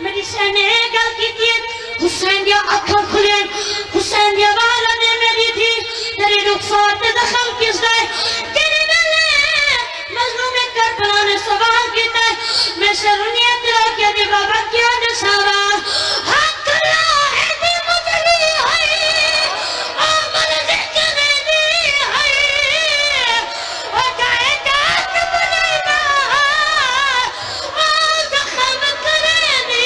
मेरी सैने गल की थी हुसैन दिया अखा खुले हुसैन दिया वाला ने मेरी थी तेरी रुखसार ते जख्म किस गए तेरे वेले मजलूम करबला ने सवाल किया मैं शर्नियत तेरा क्या दे बाबा क्या दसावा हक ला है दी मुजली है अमल जिक्र दी है ओ कायनात बुलैना ओ जख्म करे दी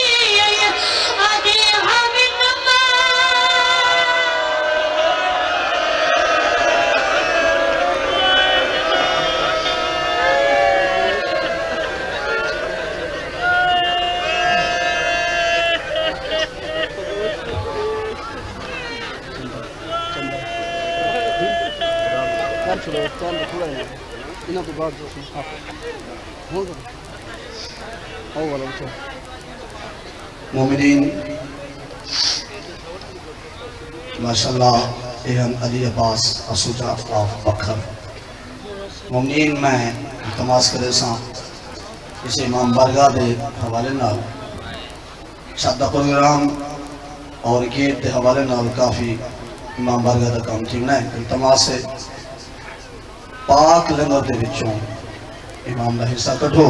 आदि हामिद नमा मोमिनीन माशाअल्लाह एहन अली अब्बास असुजा अफ्ताफ बखर मोमिनीन मैं इल्तमास करे सा इस इमाम बारगाह के हवाले नाल सादा प्रोग्राम और गेट के हवाले नाल काफ़ी इमाम बारगाह का काम जीवना है इल्तमास है पाक लंगर के विचों इमाम का हिस्सा कढ़ो